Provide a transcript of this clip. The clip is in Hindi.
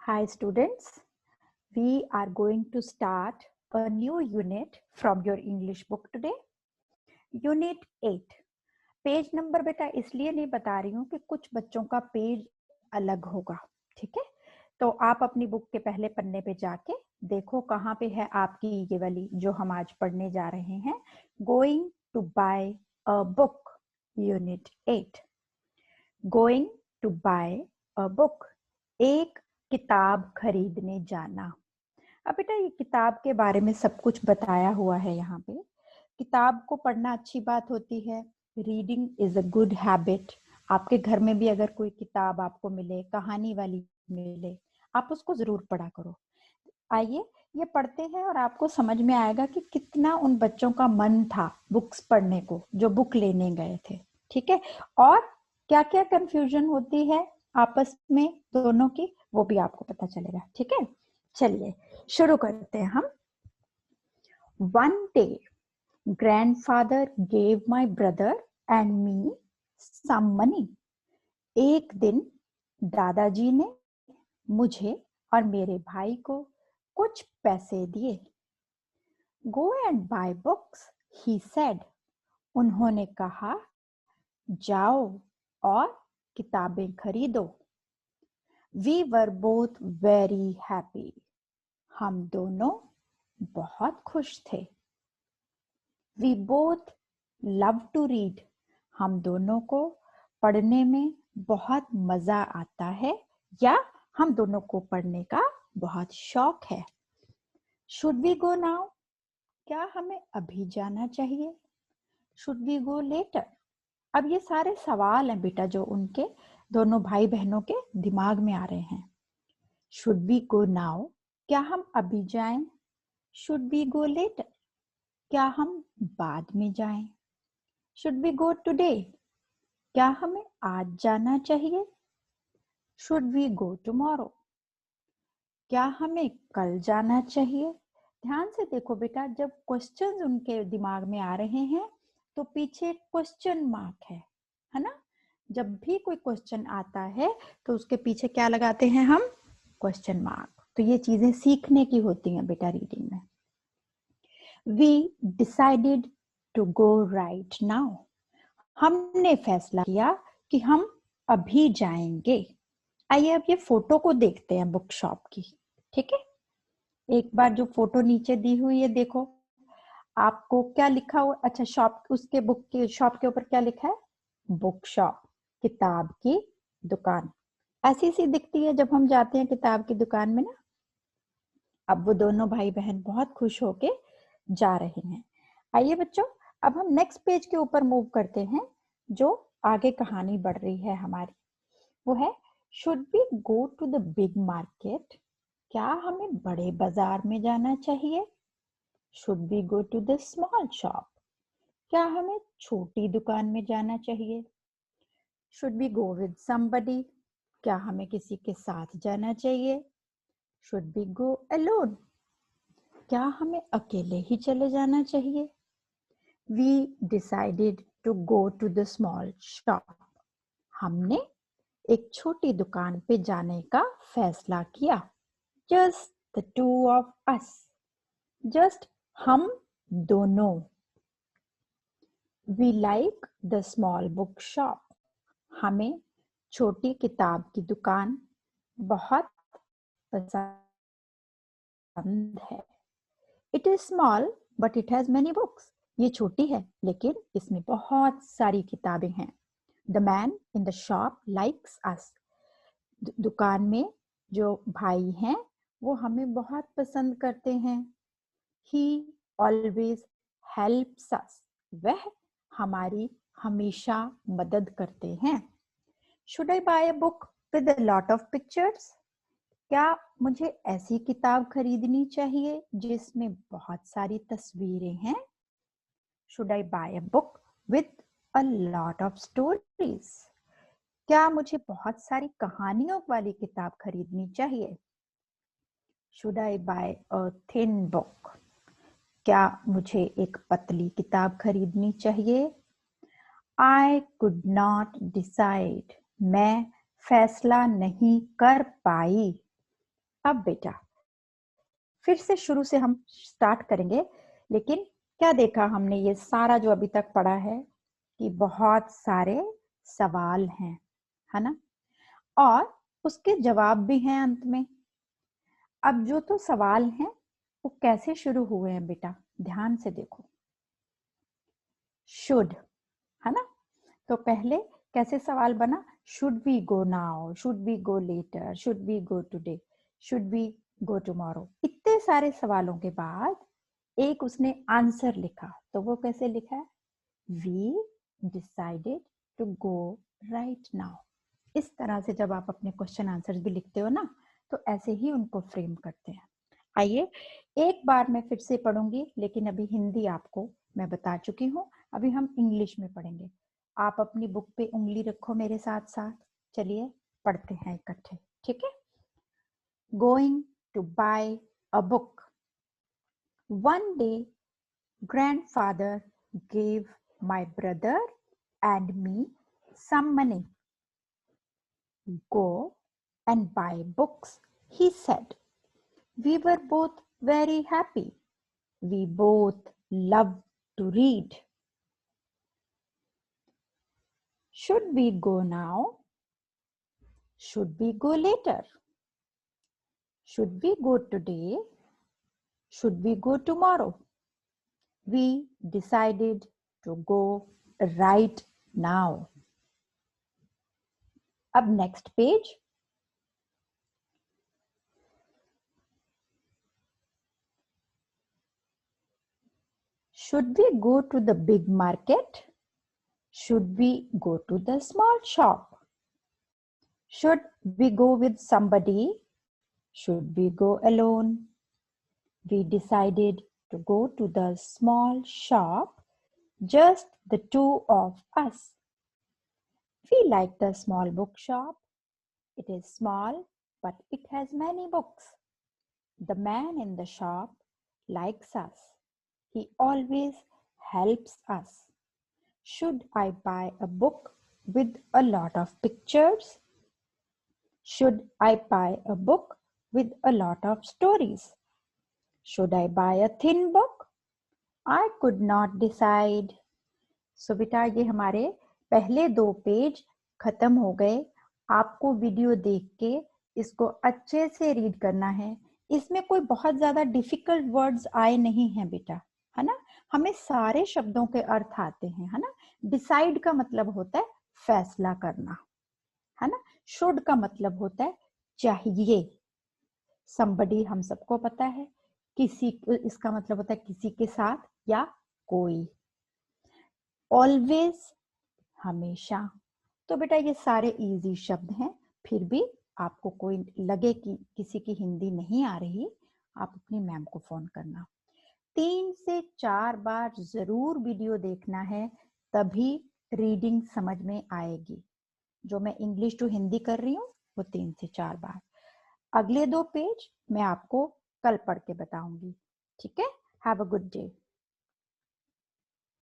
Hi students, we are going to start a new unit from your English book today. Unit 8. Page number बेटा इसलिए नहीं बता रही हूँ कि कुछ बच्चों का पेज अलग होगा, ठीक है? तो आप अपनी बुक के पहले पन्ने पे जाके देखो कहाँ पे है आपकी ये वाली जो हम आज पढ़ने जा रहे हैं. Going to buy a book, Unit 8. Going to buy a book. एक किताब खरीदने जाना. अब बेटा ये किताब के बारे में सब कुछ बताया हुआ है यहाँ पे. किताब को पढ़ना अच्छी बात होती है. Reading is a good habit. आपके घर में भी अगर कोई किताब आपको मिले, कहानी वाली मिले, आप उसको जरूर पढ़ा करो. आइए ये पढ़ते हैं और आपको समझ में आएगा कि कितना उन बच्चों का मन था बुक्स पढ़ने को जो बुक लेने गए थे, ठीक है? और क्या क्या कंफ्यूजन होती है आपस में दोनों की वो भी आपको पता चलेगा, ठीक है? चलिए शुरू करते हैं हम. One day, grandfather gave my brother and me some money. एक दिन दादाजी ने मुझे और मेरे भाई को कुछ पैसे दिए. Go and buy books, he said. उन्होंने कहा, जाओ और किताबें खरीदो. We were both very happy. हम दोनों बहुत खुश थे. We both love to read. हम दोनों को पढ़ने में बहुत मजा आता है या हम दोनों को पढ़ने का बहुत शौक है. Should we go now? क्या हमें अभी जाना चाहिए? Should we go later? अब ये सारे सवाल हैं बेटा जो उनके दोनों भाई बहनों के दिमाग में आ रहे हैं. Should we go now? क्या हम अभी जाएं? Should we go later? क्या हम बाद में जाएं? Should we go today? क्या हमें आज जाना चाहिए? Should we go tomorrow? क्या हमें कल जाना चाहिए? ध्यान से देखो बेटा, जब क्वेश्चंस उनके दिमाग में आ रहे हैं तो पीछे क्वेश्चन मार्क है ना? जब भी कोई क्वेश्चन आता है तो उसके पीछे क्या लगाते हैं हम? Question mark. तो ये चीजें सीखने की होती हैं बेटा रीडिंग में. We decided to go right now. हमने फैसला किया कि हम अभी जाएंगे. आइए अब ये फोटो को देखते हैं बुक शॉप की, ठीक है? एक बार जो फोटो नीचे दी हुई है देखो, आपको क्या लिखा हुआ? अच्छा, शॉप, उसके बुक के शॉप के ऊपर क्या लिखा है? बुक शॉप, किताब की दुकान. ऐसी सी दिखती है जब हम जाते हैं किताब की दुकान में ना. अब वो दोनों भाई बहन बहुत खुश होके जा रहे हैं. आइए बच्चों अब हम नेक्स्ट पेज के ऊपर मूव करते हैं. जो आगे कहानी बढ़ रही है हमारी वो है should be go to the big market. क्या हमें बड़े बाजार में जाना चाहिए? Should be go to the small shop. क्या हमें छोटी दुकान में जाना चाहिए? Should be go with somebody. क्या हमें किसी के साथ जाना चाहिए? Should be go alone. क्या हमें अकेले ही चले जाना चाहिए? We decided to go to the small shop. हमने एक छोटी दुकान पे जाने का फैसला किया. Just the two of us. Just हम दोनों. We like the small book shop. हमें छोटी किताब की दुकान बहुत पसंद है. It is small but it has many books. ये छोटी है लेकिन इसमें बहुत सारी किताबें हैं. The man in the shop likes us. दुकान में जो भाई हैं वो हमें बहुत पसंद करते हैं. He always helps us. वह हमारी हमेशा मदद करते हैं. Should I buy a book with a lot of pictures? क्या मुझे ऐसी किताब खरीदनी चाहिए जिसमें बहुत सारी तस्वीरें हैं? Should I buy a book with a lot of stories? क्या मुझे बहुत सारी कहानियों वाली किताब खरीदनी चाहिए? Should I buy a thin book? क्या मुझे एक पतली किताब खरीदनी चाहिए? I could not decide. मैं फैसला नहीं कर पाई. अब बेटा फिर से शुरू से हम स्टार्ट करेंगे, लेकिन क्या देखा हमने ये सारा जो अभी तक पढ़ा है कि बहुत सारे सवाल हैं, है ना, और उसके जवाब भी हैं अंत में। अब जो तो सवाल हैं वो कैसे शुरू हुए हैं बेटा, ध्यान से देखो। शुड, है ना, तो पहले कैसे सवाल बना, should we go now, should we go later, should we go today, should we go tomorrow. इतने सारे सवालों के बाद एक उसने आंसर लिखा, तो वो कैसे लिखा है, we decided to go right now. इस तरह से जब आप अपने क्वेश्चन आंसर्स भी लिखते हो ना, तो ऐसे ही उनको फ्रेम करते हैं। आइए एक बार मैं फिर से पढ़ूंगी, लेकिन अभी हिंदी आपको मैं बता चुकी हूँ, अभी हम इंग्लिश में पढ़ेंगे। आप अपनी बुक पे उंगली रखो मेरे साथ साथ, चलिए पढ़ते हैं इकट्ठे, ठीक है। Going to buy a book. One day, grandfather gave my brother and me some money. Go and buy books, he said. We were both very happy. We both loved to read. Should we go now? Should we go later? Should we go today? Should we go tomorrow? We decided to go right now. अब next page. Should we go to the big market? Should we go to the small shop? Should we go with somebody? Should we go alone? We decided to go to the small shop, just the two of us. We like the small bookshop. It is small, but it has many books. The man in the shop likes us. He always helps us. Should I buy a book with a lot of pictures? Should I buy a book with a lot of stories? Should I buy a thin book? I could not decide. So बेटा ये हमारे पहले 2 पेज खत्म हो गए। आपको वीडियो देख के इसको अच्छे से रीड करना है। इसमें कोई बहुत ज्यादा डिफिकल्ट वर्ड्स आए नहीं हैं बेटा, है ना। हमें सारे शब्दों के अर्थ आते हैं, है ना। डिसाइड का मतलब होता है फैसला करना, है ना। शुड का मतलब होता है चाहिए। somebody हम सबको पता है, किसी, इसका मतलब होता है किसी के साथ या कोई। ऑलवेज हमेशा। तो बेटा ये सारे इजी शब्द हैं, फिर भी आपको कोई लगे कि किसी की हिंदी नहीं आ रही, आप अपनी मैम को फोन करना। 3 से 4 बार जरूर वीडियो देखना है, तभी रीडिंग समझ में आएगी। जो मैं इंग्लिश टू हिंदी कर रही हूँ वो 3 से 4 बार। अगले 2 पेज मैं आपको कल पढ़ के बताऊंगी, ठीक है। Have a good day.